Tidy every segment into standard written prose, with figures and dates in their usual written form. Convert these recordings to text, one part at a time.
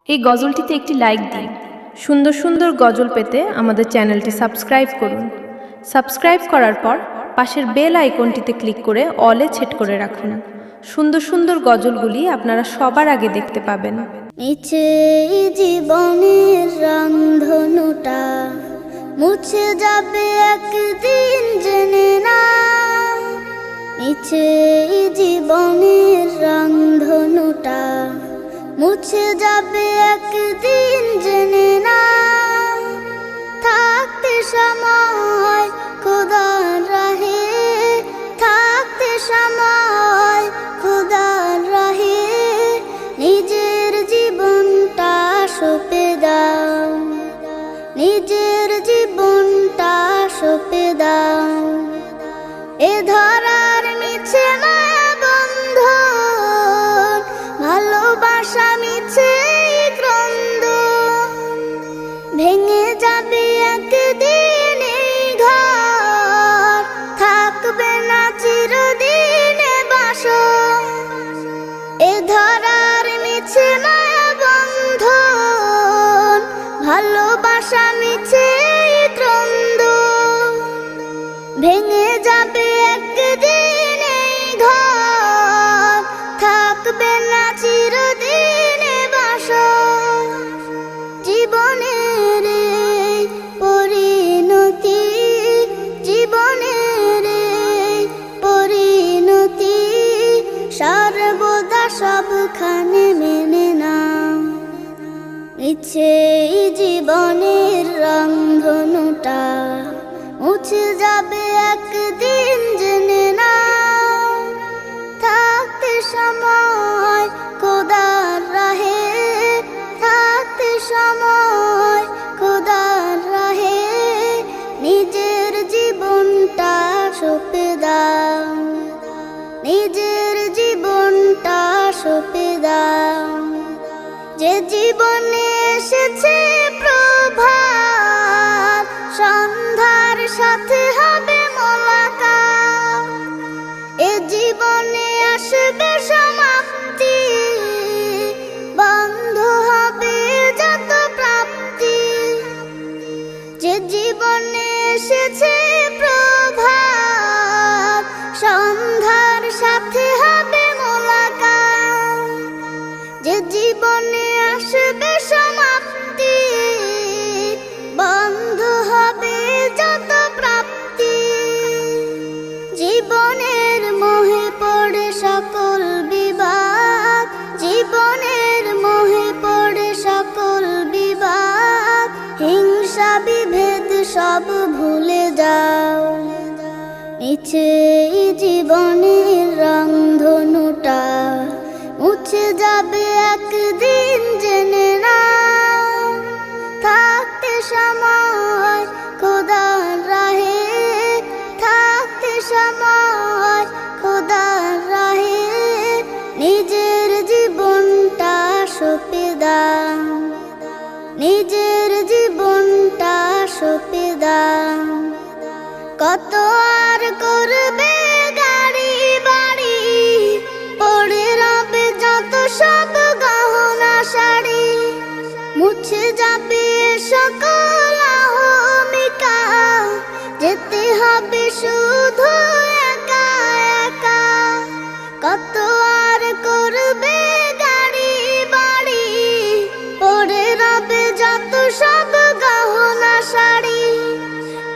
এই গজলটিতে একটি লাইক দিন। সুন্দর সুন্দর গজল পেতে আমাদের চ্যানেলটি সাবস্ক্রাইব করুন। সাবস্ক্রাইব করার পর পাশের বেল আইকনটিতে ক্লিক করে অলে সেট করে রাখুন। সুন্দর সুন্দর গজলগুলি আপনারা সবার আগে দেখতে পাবেন। মিছে জীবনের রংধনুটা মুছে যাবে একদিন জেনে না। মিছে জীবনের রংধনুটা মুছে যাবে একদিন জেনে না। থাকতে সময় খোদার রাহে, থাকতে সময় খোদার রাহে নিজের জীবনটা সঁপে দাও, নিজের জীবনটা সঁপে দাও। এ ধরার মিছে মায়া বন্ধন, ভালোবাসা মিছে ক্রন্দন, ভেঙে যাবে একদিন এই ঘর, থাকবে না চিরদিনে বাসর। এ ধরার মিছে মায়া বন্ধন, ভালোবাসা মিছে ক্রন্দন, ভেঙে যাবে একদিন এই ঘর, থাকবে না চিরদিনে বাসর। জীবনের এই পরিণতি, জীবনের এই পরিণতি সর্বদা সবখানে মেনে নাও। মিছে জীবনের রংধনুটা মুছে যাবে একদিন জেনে নাও। থাকতে সময় খোদার রাহে, থাকতে সময় খোদার রাহে নিজের জীবনটা সঁপে দাও, নিজের জীবনটা সঁপে দাও। যে জীবনে এসেছে প্রভাত, সন্ধ্যার সাথে হবে মোলাকাত। এ জীবনে আসবে সমাপ্তি, বন্ধ হবে যত প্রাপ্তি। যে জীবনে এসেছে প্রভাত, সন্ধ্যার সাথে হবে মোলাকাত। যে জীবনে আসবে সমাপ্তি, বন্ধ হবে যত প্রাপ্তি। জীবনের মোহে পড়ে সকল বিবাদ, জীবনের মোহে পড়ে সকল বিবাদ। হিংসা বিভেদ সব ভুলে যাও। মিছে জীবনের রংধনুটা মুছে যাবে একদিন জেনে নাও। থাকতে সময় খোদার রাহে, থাকতে সময় খোদার রাহে নিজের জীবনটা সঁপে দাও, নিজের জীবনটা সঁপে দাও। কত আর করবে গাড়ি বাড়ি, পড়ে রবে যত সব গহনা শাড়ি। মুছে যাবে সকল অহমিকা, যেতে হবে শুধু একা একা। কত আর করবে গাড়ি বাড়ি, পড়ে রবে যত সব গহনা শাড়ি।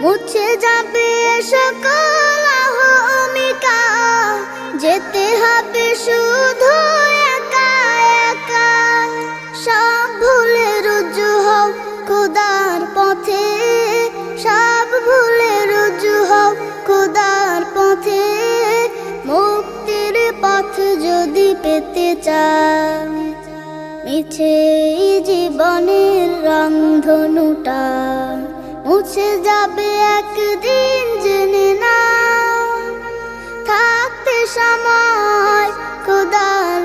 মুছে যাবে সকল অহমিকা, যেতে হবে শুধু একা একা। সব ভুলে রুজু হও খোদার পথে, সব ভুলে রুজু হও খোদার পথে। মুক্তির পথ যদি পেতে চাও, মিছে জীবনের রংধনুটা মুছে যাবে একদিন জেনে নাও। থাকতে সময় খোদার